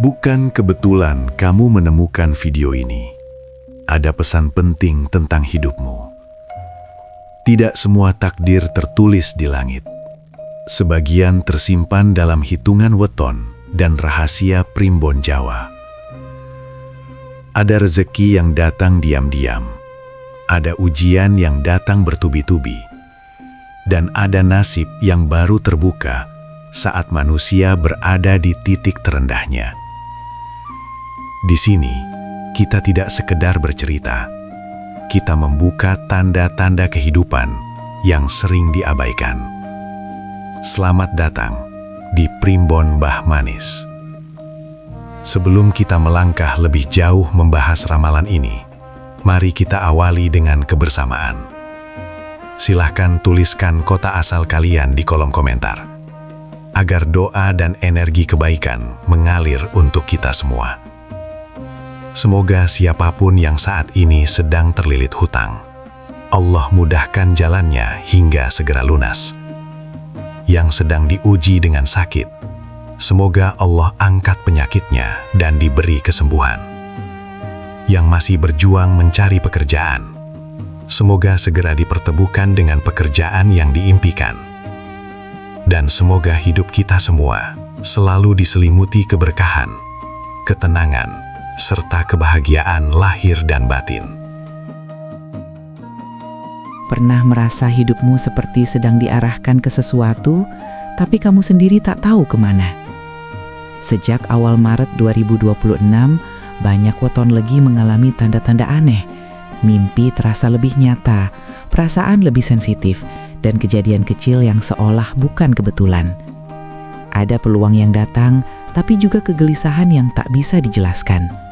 Bukan kebetulan kamu menemukan video ini. Ada pesan penting tentang hidupmu. Tidak semua takdir tertulis di langit. Sebagian tersimpan dalam hitungan weton dan rahasia primbon Jawa. Ada rezeki yang datang diam-diam. Ada ujian yang datang bertubi-tubi. Dan ada nasib yang baru terbuka saat manusia berada di titik terendahnya. Di sini, kita tidak sekedar bercerita. Kita membuka tanda-tanda kehidupan yang sering diabaikan. Selamat datang di Primbon Mbah Manis. Sebelum kita melangkah lebih jauh membahas ramalan ini, mari kita awali dengan kebersamaan. Silahkan tuliskan kota asal kalian di kolom komentar, agar doa dan energi kebaikan mengalir untuk kita semua. Semoga siapapun yang saat ini sedang terlilit hutang, Allah mudahkan jalannya hingga segera lunas. Yang sedang diuji dengan sakit, semoga Allah angkat penyakitnya dan diberi kesembuhan. Yang masih berjuang mencari pekerjaan, semoga segera dipertemukan dengan pekerjaan yang diimpikan. Dan semoga hidup kita semua selalu diselimuti keberkahan, ketenangan, serta kebahagiaan lahir dan batin. Pernah merasa hidupmu seperti sedang diarahkan ke sesuatu, tapi kamu sendiri tak tahu kemana? Sejak awal Maret 2026, banyak weton legi mengalami tanda-tanda aneh. Mimpi terasa lebih nyata, perasaan lebih sensitif, dan kejadian kecil yang seolah bukan kebetulan. Ada peluang yang datang, tapi juga kegelisahan yang tak bisa dijelaskan.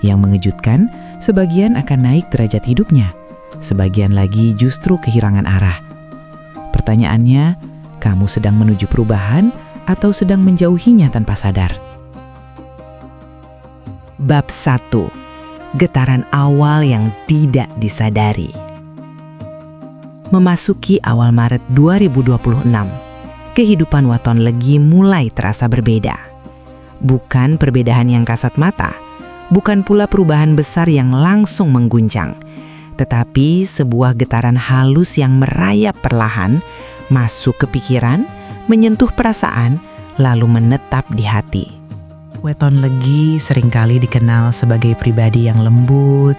Yang mengejutkan, sebagian akan naik derajat hidupnya, sebagian lagi justru kehilangan arah. Pertanyaannya, kamu sedang menuju perubahan atau sedang menjauhinya tanpa sadar? Bab 1. Getaran awal yang tidak disadari. Memasuki awal Maret 2026, kehidupan weton legi mulai terasa berbeda. Bukan perbedaan yang kasat mata, bukan pula perubahan besar yang langsung mengguncang, tetapi sebuah getaran halus yang merayap perlahan, masuk ke pikiran, menyentuh perasaan, lalu menetap di hati. Weton legi seringkali dikenal sebagai pribadi yang lembut,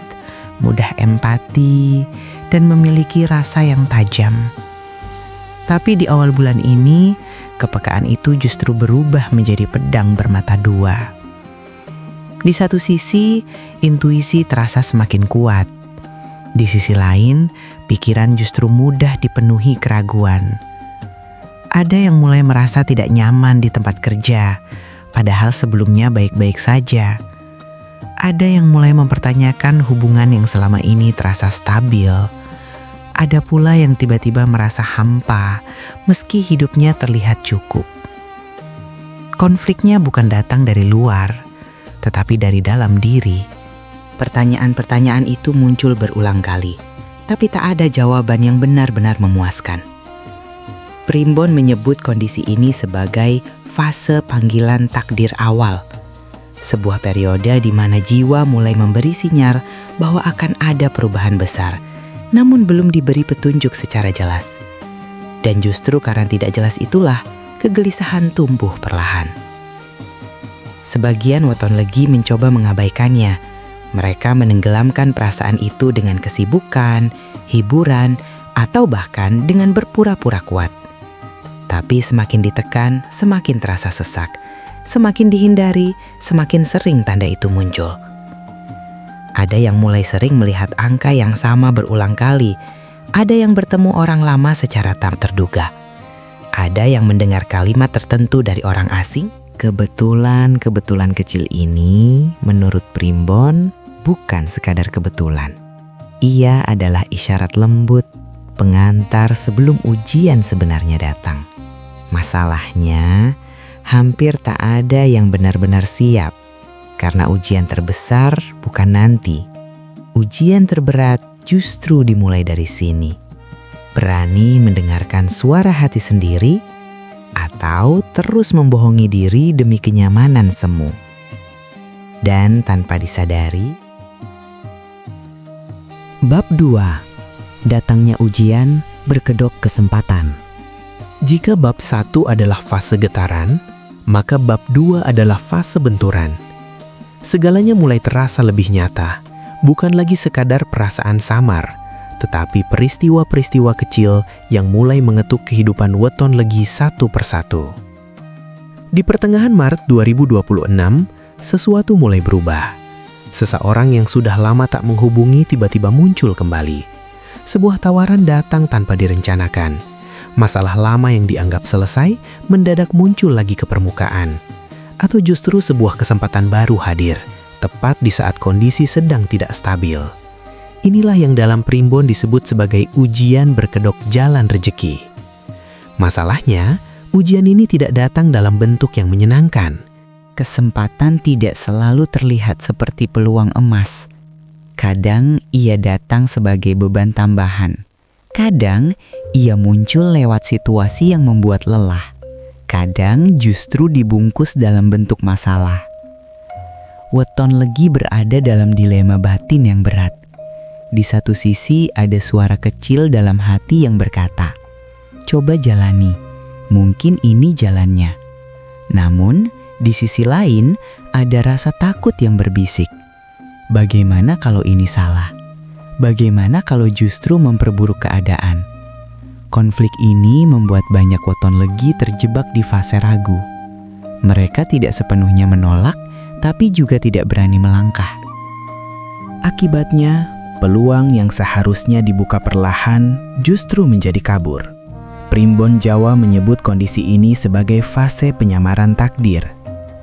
mudah empati, dan memiliki rasa yang tajam. Tapi di awal bulan ini, kepekaan itu justru berubah menjadi pedang bermata dua. Di satu sisi, intuisi terasa semakin kuat. Di sisi lain, pikiran justru mudah dipenuhi keraguan. Ada yang mulai merasa tidak nyaman di tempat kerja, padahal sebelumnya baik-baik saja. Ada yang mulai mempertanyakan hubungan yang selama ini terasa stabil. Ada pula yang tiba-tiba merasa hampa, meski hidupnya terlihat cukup. Konfliknya bukan datang dari luar, tetapi dari dalam diri. Pertanyaan-pertanyaan itu muncul berulang kali, tapi tak ada jawaban yang benar-benar memuaskan. Primbon menyebut kondisi ini sebagai fase panggilan takdir awal, sebuah periode di mana jiwa mulai memberi sinyal bahwa akan ada perubahan besar, namun belum diberi petunjuk secara jelas. Dan justru karena tidak jelas itulah kegelisahan tumbuh perlahan. Sebagian weton legi mencoba mengabaikannya. Mereka menenggelamkan perasaan itu dengan kesibukan, hiburan, atau bahkan dengan berpura-pura kuat. Tapi semakin ditekan, semakin terasa sesak. Semakin dihindari, semakin sering tanda itu muncul. Ada yang mulai sering melihat angka yang sama berulang kali. Ada yang bertemu orang lama secara tak terduga. Ada yang mendengar kalimat tertentu dari orang asing. Kebetulan kecil ini, menurut Primbon, bukan sekadar kebetulan. Ia adalah isyarat lembut, pengantar sebelum ujian sebenarnya datang. Masalahnya, hampir tak ada yang benar-benar siap, karena ujian terbesar bukan nanti. Ujian terberat justru dimulai dari sini. Berani mendengarkan suara hati sendiri, atau terus membohongi diri demi kenyamanan semu. Dan tanpa disadari, bab 2. Datangnya ujian berkedok kesempatan. Jika bab 1 adalah fase getaran, maka bab 2 adalah fase benturan. Segalanya mulai terasa lebih nyata, bukan lagi sekadar perasaan samar, tetapi peristiwa-peristiwa kecil yang mulai mengetuk kehidupan Weton Legi satu persatu. Di pertengahan Maret 2026, sesuatu mulai berubah. Seseorang yang sudah lama tak menghubungi tiba-tiba muncul kembali. Sebuah tawaran datang tanpa direncanakan. Masalah lama yang dianggap selesai mendadak muncul lagi ke permukaan. Atau justru sebuah kesempatan baru hadir, tepat di saat kondisi sedang tidak stabil. Inilah yang dalam primbon disebut sebagai ujian berkedok jalan rejeki. Masalahnya, ujian ini tidak datang dalam bentuk yang menyenangkan. Kesempatan tidak selalu terlihat seperti peluang emas. Kadang ia datang sebagai beban tambahan. Kadang ia muncul lewat situasi yang membuat lelah. Kadang justru dibungkus dalam bentuk masalah. Weton Legi berada dalam dilema batin yang berat. Di satu sisi ada suara kecil dalam hati yang berkata, "Coba jalani, mungkin ini jalannya." Namun, di sisi lain ada rasa takut yang berbisik. Bagaimana kalau ini salah? Bagaimana kalau justru memperburuk keadaan? Konflik ini membuat banyak Weton Legi terjebak di fase ragu. Mereka tidak sepenuhnya menolak, tapi juga tidak berani melangkah. Akibatnya, peluang yang seharusnya dibuka perlahan justru menjadi kabur. Primbon Jawa menyebut kondisi ini sebagai fase penyamaran takdir.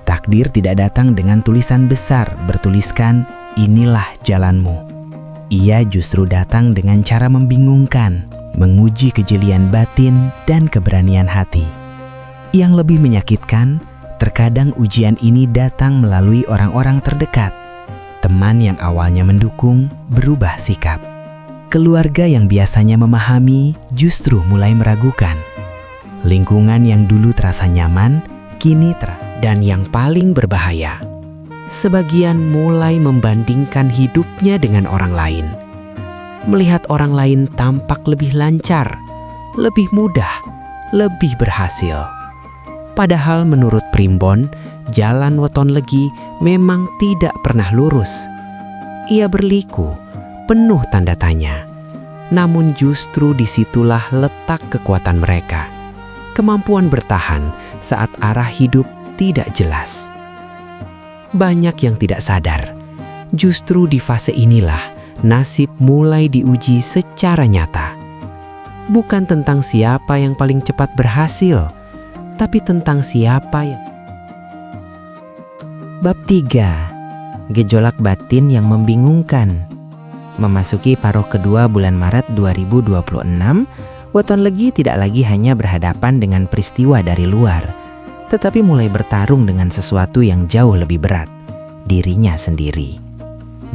Takdir tidak datang dengan tulisan besar bertuliskan, "Inilah jalanmu." Ia justru datang dengan cara membingungkan, menguji kejelian batin dan keberanian hati. Yang lebih menyakitkan, terkadang ujian ini datang melalui orang-orang terdekat. Teman yang awalnya mendukung berubah sikap. Keluarga yang biasanya memahami justru mulai meragukan. Lingkungan yang dulu terasa nyaman, kini dan yang paling berbahaya, sebagian mulai membandingkan hidupnya dengan orang lain. Melihat orang lain tampak lebih lancar, lebih mudah, lebih berhasil. Padahal menurut primbon, jalan Weton Legi memang tidak pernah lurus. Ia berliku, penuh tanda tanya. Namun justru disitulah letak kekuatan mereka. Kemampuan bertahan saat arah hidup tidak jelas. Banyak yang tidak sadar, justru di fase inilah nasib mulai diuji secara nyata. Bukan tentang siapa yang paling cepat berhasil, tapi tentang siapa yang... Bab 3. Gejolak batin yang membingungkan. Memasuki paruh kedua bulan Maret 2026, Weton Legi tidak lagi hanya berhadapan dengan peristiwa dari luar, tetapi mulai bertarung dengan sesuatu yang jauh lebih berat, dirinya sendiri.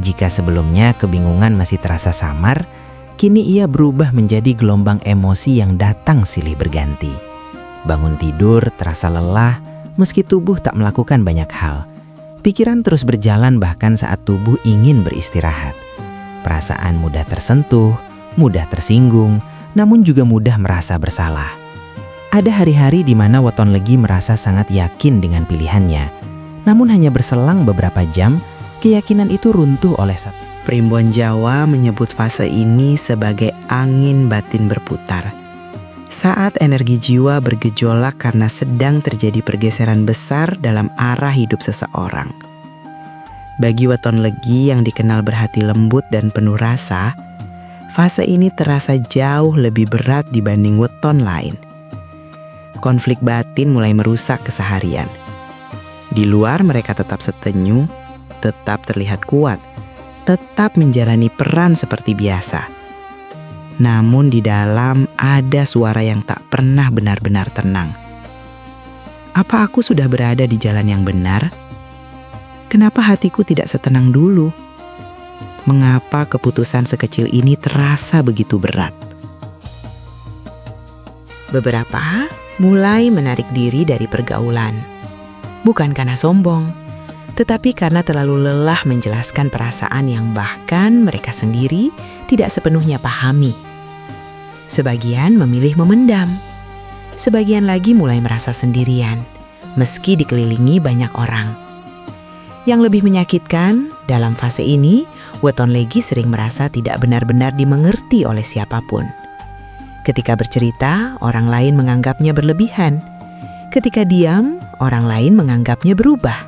Jika sebelumnya kebingungan masih terasa samar, kini ia berubah menjadi gelombang emosi yang datang silih berganti. Bangun tidur terasa lelah, meski tubuh tak melakukan banyak hal. Pikiran terus berjalan bahkan saat tubuh ingin beristirahat. Perasaan mudah tersentuh, mudah tersinggung, namun juga mudah merasa bersalah. Ada hari-hari di mana Weton Legi merasa sangat yakin dengan pilihannya. Namun hanya berselang beberapa jam, keyakinan itu runtuh oleh satu. Primbon Jawa menyebut fase ini sebagai angin batin berputar. Saat energi jiwa bergejolak karena sedang terjadi pergeseran besar dalam arah hidup seseorang. Bagi Weton Legi yang dikenal berhati lembut dan penuh rasa, fase ini terasa jauh lebih berat dibanding weton lain. Konflik batin mulai merusak keseharian. Di luar mereka tetap setenyuh, tetap terlihat kuat, tetap menjalani peran seperti biasa. Namun di dalam ada suara yang tak pernah benar-benar tenang. Apa aku sudah berada di jalan yang benar? Kenapa hatiku tidak setenang dulu? Mengapa keputusan sekecil ini terasa begitu berat? Beberapa mulai menarik diri dari pergaulan. Bukan karena sombong, Tetapi karena terlalu lelah menjelaskan perasaan yang bahkan mereka sendiri tidak sepenuhnya pahami. Sebagian memilih memendam. Sebagian lagi mulai merasa sendirian, meski dikelilingi banyak orang. Yang lebih menyakitkan, dalam fase ini, weton legi sering merasa tidak benar-benar dimengerti oleh siapapun. Ketika bercerita, orang lain menganggapnya berlebihan. Ketika diam, orang lain menganggapnya berubah.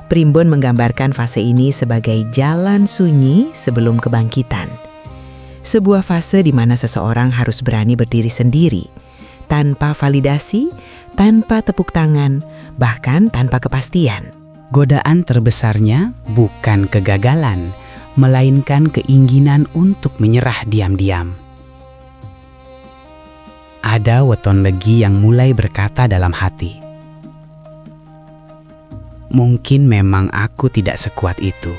Primbon menggambarkan fase ini sebagai jalan sunyi sebelum kebangkitan. Sebuah fase di mana seseorang harus berani berdiri sendiri, tanpa validasi, tanpa tepuk tangan, bahkan tanpa kepastian. Godaan terbesarnya bukan kegagalan, melainkan keinginan untuk menyerah diam-diam. Ada weton legi yang mulai berkata dalam hati, "Mungkin memang aku tidak sekuat itu.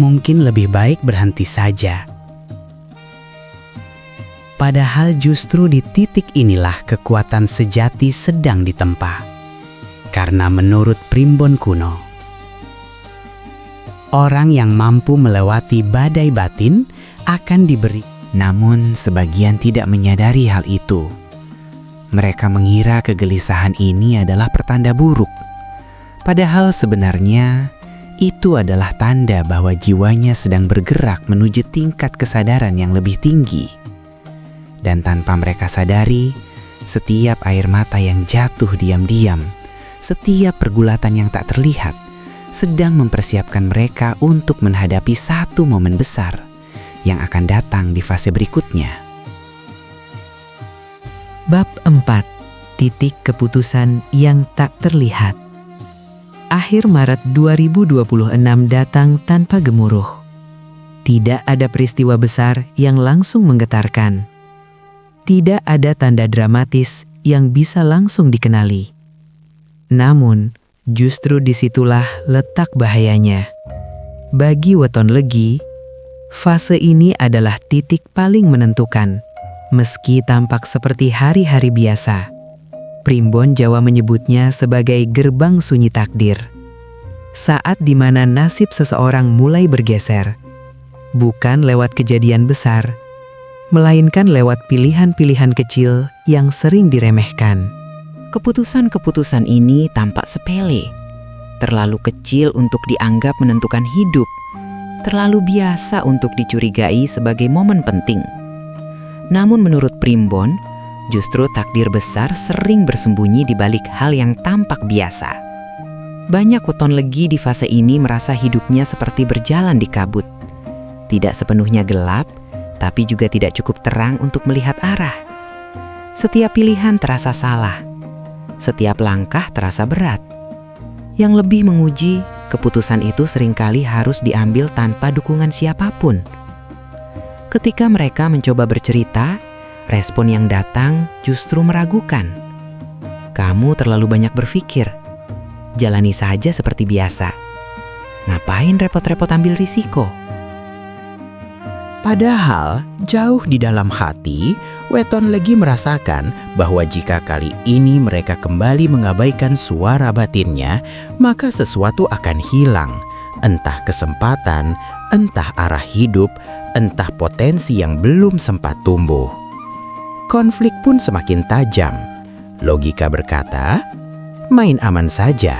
Mungkin lebih baik berhenti saja." Padahal justru di titik inilah kekuatan sejati sedang ditempa. Karena menurut primbon kuno, orang yang mampu melewati badai batin akan diberi. Namun sebagian tidak menyadari hal itu. Mereka mengira kegelisahan ini adalah pertanda buruk. Padahal sebenarnya itu adalah tanda bahwa jiwanya sedang bergerak menuju tingkat kesadaran yang lebih tinggi. Dan tanpa mereka sadari, setiap air mata yang jatuh diam-diam, setiap pergulatan yang tak terlihat, sedang mempersiapkan mereka untuk menghadapi satu momen besar yang akan datang di fase berikutnya. Bab 4. Titik keputusan yang tak terlihat. Akhir Maret 2026 datang tanpa gemuruh. Tidak ada peristiwa besar yang langsung menggetarkan. Tidak ada tanda dramatis yang bisa langsung dikenali. Namun, justru disitulah letak bahayanya. Bagi weton legi, fase ini adalah titik paling menentukan. Meski tampak seperti hari-hari biasa, Primbon Jawa menyebutnya sebagai gerbang sunyi takdir. Saat di mana nasib seseorang mulai bergeser, bukan lewat kejadian besar, melainkan lewat pilihan-pilihan kecil yang sering diremehkan. Keputusan-keputusan ini tampak sepele, terlalu kecil untuk dianggap menentukan hidup, terlalu biasa untuk dicurigai sebagai momen penting. Namun menurut Primbon, justru takdir besar sering bersembunyi di balik hal yang tampak biasa. Banyak weton legi di fase ini merasa hidupnya seperti berjalan di kabut. Tidak sepenuhnya gelap, tapi juga tidak cukup terang untuk melihat arah. Setiap pilihan terasa salah. Setiap langkah terasa berat. Yang lebih menguji, keputusan itu seringkali harus diambil tanpa dukungan siapapun. Ketika mereka mencoba bercerita, respon yang datang justru meragukan. Kamu terlalu banyak berpikir. Jalani saja seperti biasa. Ngapain repot-repot ambil risiko? Padahal jauh di dalam hati, weton legi merasakan bahwa jika kali ini mereka kembali mengabaikan suara batinnya, maka sesuatu akan hilang. Entah kesempatan, entah arah hidup, entah potensi yang belum sempat tumbuh. Konflik pun semakin tajam. Logika berkata, main aman saja.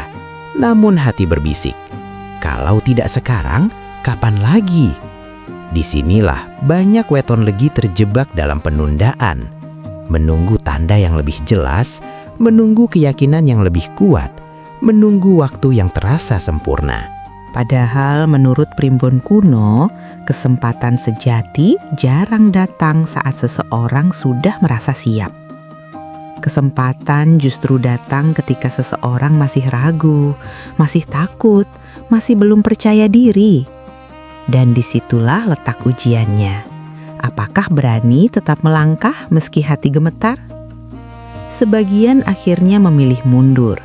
Namun hati berbisik, kalau tidak sekarang, kapan lagi? Disinilah banyak weton legi terjebak dalam penundaan. Menunggu tanda yang lebih jelas, menunggu keyakinan yang lebih kuat, menunggu waktu yang terasa sempurna. Padahal menurut primbon kuno, kesempatan sejati jarang datang saat seseorang sudah merasa siap. Kesempatan justru datang ketika seseorang masih ragu, masih takut, masih belum percaya diri. Dan disitulah letak ujiannya. Apakah berani tetap melangkah meski hati gemetar? Sebagian akhirnya memilih mundur.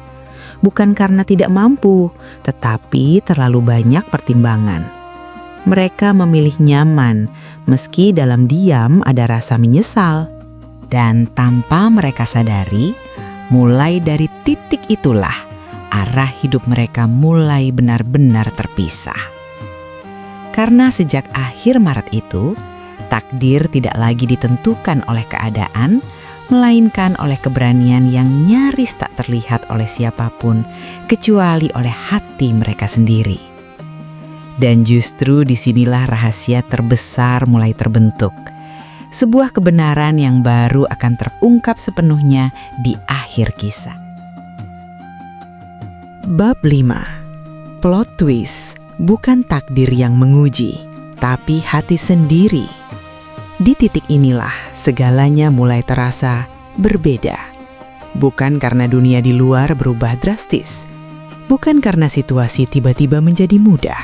Bukan karena tidak mampu, tetapi terlalu banyak pertimbangan. Mereka memilih nyaman, meski dalam diam ada rasa menyesal. Dan tanpa mereka sadari, mulai dari titik itulah arah hidup mereka mulai benar-benar terpisah. Karena sejak akhir Maret itu, takdir tidak lagi ditentukan oleh keadaan, melainkan oleh keberanian yang nyaris tak terlihat oleh siapapun, kecuali oleh hati mereka sendiri. Dan justru disinilah rahasia terbesar mulai terbentuk. Sebuah kebenaran yang baru akan terungkap sepenuhnya di akhir kisah. Bab 5. Plot twist, bukan takdir yang menguji, tapi hati sendiri. Di titik inilah segalanya mulai terasa berbeda. Bukan karena dunia di luar berubah drastis, bukan karena situasi tiba-tiba menjadi mudah,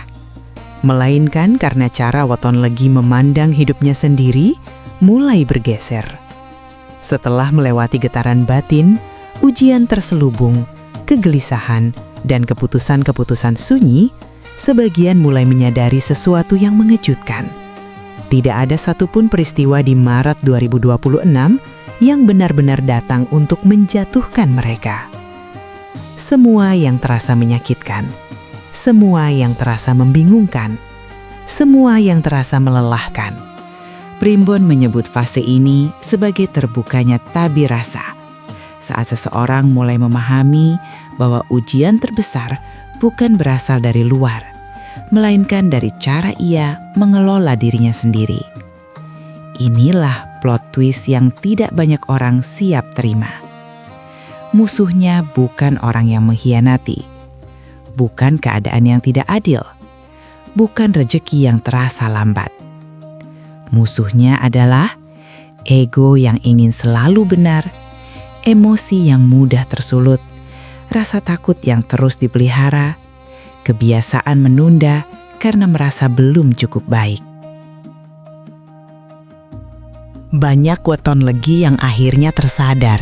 melainkan karena cara Waton Legi memandang hidupnya sendiri mulai bergeser. Setelah melewati getaran batin, ujian terselubung, kegelisahan, dan keputusan-keputusan sunyi, sebagian mulai menyadari sesuatu yang mengejutkan. Tidak ada satupun peristiwa di Maret 2026 yang benar-benar datang untuk menjatuhkan mereka. Semua yang terasa menyakitkan, semua yang terasa membingungkan, semua yang terasa melelahkan. Primbon menyebut fase ini sebagai terbukanya tabir rasa. Saat seseorang mulai memahami bahwa ujian terbesar bukan berasal dari luar, melainkan dari cara ia mengelola dirinya sendiri. Inilah plot twist yang tidak banyak orang siap terima. Musuhnya bukan orang yang mengkhianati, bukan keadaan yang tidak adil, bukan rezeki yang terasa lambat. Musuhnya adalah ego yang ingin selalu benar, emosi yang mudah tersulut, rasa takut yang terus dipelihara, kebiasaan menunda karena merasa belum cukup baik. Banyak Waton Legi yang akhirnya tersadar.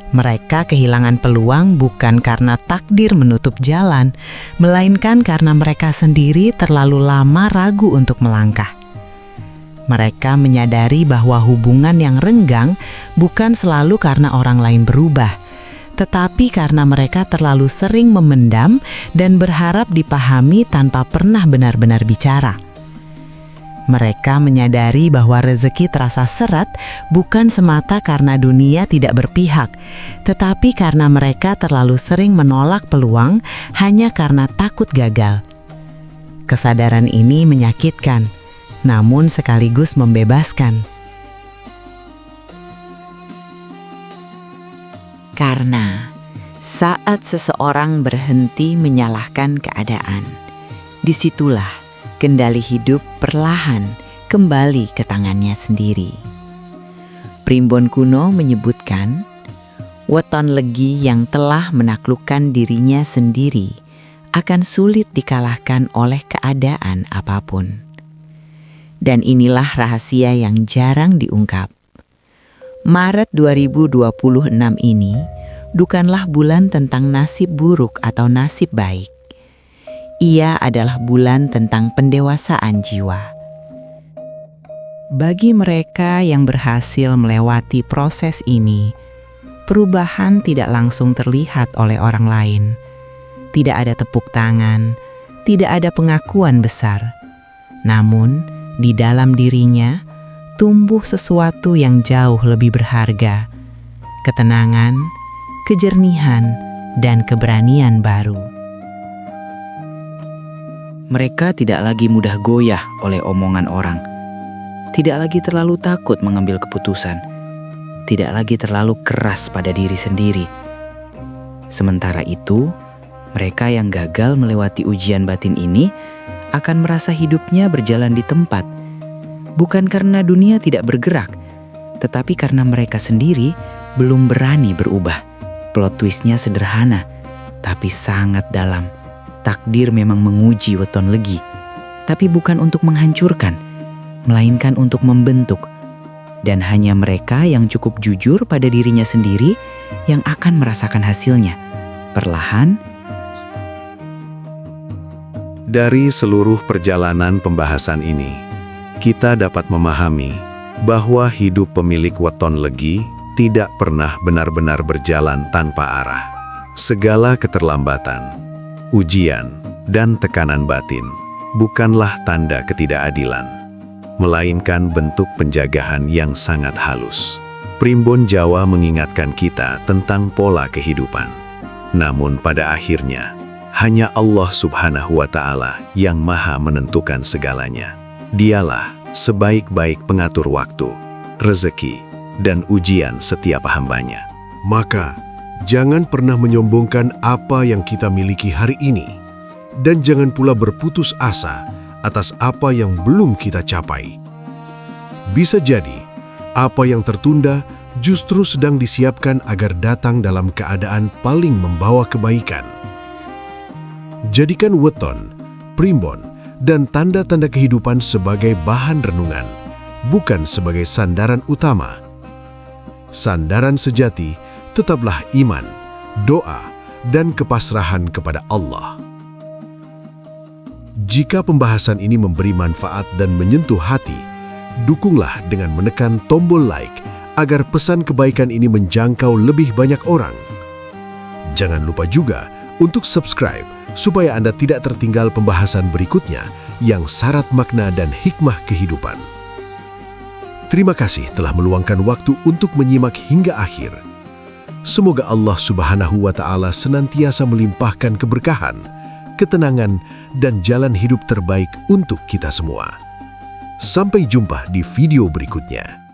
Mereka kehilangan peluang bukan karena takdir menutup jalan, melainkan karena mereka sendiri terlalu lama ragu untuk melangkah. Mereka menyadari bahwa hubungan yang renggang bukan selalu karena orang lain berubah, tetapi karena mereka terlalu sering memendam dan berharap dipahami tanpa pernah benar-benar bicara. Mereka menyadari bahwa rezeki terasa seret bukan semata karena dunia tidak berpihak, tetapi karena mereka terlalu sering menolak peluang hanya karena takut gagal. Kesadaran ini menyakitkan, namun sekaligus membebaskan. Karena saat seseorang berhenti menyalahkan keadaan, disitulah kendali hidup perlahan kembali ke tangannya sendiri. Primbon kuno menyebutkan, Waton Legi yang telah menaklukkan dirinya sendiri akan sulit dikalahkan oleh keadaan apapun. Dan inilah rahasia yang jarang diungkap. Maret 2026 ini bukanlah bulan tentang nasib buruk atau nasib baik. Ia adalah bulan tentang pendewasaan jiwa. Bagi mereka yang berhasil melewati proses ini, perubahan tidak langsung terlihat oleh orang lain. Tidak ada tepuk tangan, tidak ada pengakuan besar. Namun, di dalam dirinya tumbuh sesuatu yang jauh lebih berharga, ketenangan, kejernihan, dan keberanian baru. Mereka tidak lagi mudah goyah oleh omongan orang, tidak lagi terlalu takut mengambil keputusan, tidak lagi terlalu keras pada diri sendiri. Sementara itu, mereka yang gagal melewati ujian batin ini akan merasa hidupnya berjalan di tempat, bukan karena dunia tidak bergerak, tetapi karena mereka sendiri belum berani berubah. Plot twistnya sederhana, tapi sangat dalam. Takdir memang menguji Waton Legi, tapi bukan untuk menghancurkan, melainkan untuk membentuk. Dan hanya mereka yang cukup jujur pada dirinya sendiri yang akan merasakan hasilnya, perlahan. Dari seluruh perjalanan pembahasan ini, kita dapat memahami bahwa hidup pemilik Waton Legi tidak pernah benar-benar berjalan tanpa arah. Segala keterlambatan, ujian, dan tekanan batin bukanlah tanda ketidakadilan, melainkan bentuk penjagaan yang sangat halus. Primbon Jawa mengingatkan kita tentang pola kehidupan. Namun pada akhirnya, hanya Allah Subhanahu wa Ta'ala yang Maha menentukan segalanya. Dialah sebaik-baik pengatur waktu, rezeki, dan ujian setiap hambanya. Maka, jangan pernah menyombongkan apa yang kita miliki hari ini, dan jangan pula berputus asa atas apa yang belum kita capai. Bisa jadi, apa yang tertunda justru sedang disiapkan agar datang dalam keadaan paling membawa kebaikan. Jadikan weton, primbon, dan tanda-tanda kehidupan sebagai bahan renungan, bukan sebagai sandaran utama. Sandaran sejati tetaplah iman, doa, dan kepasrahan kepada Allah. Jika pembahasan ini memberi manfaat dan menyentuh hati, dukunglah dengan menekan tombol like agar pesan kebaikan ini menjangkau lebih banyak orang. Jangan lupa juga untuk subscribe supaya Anda tidak tertinggal pembahasan berikutnya yang syarat makna dan hikmah kehidupan. Terima kasih telah meluangkan waktu untuk menyimak hingga akhir. Semoga Allah Subhanahu wa Ta'ala senantiasa melimpahkan keberkahan, ketenangan, dan jalan hidup terbaik untuk kita semua. Sampai jumpa di video berikutnya.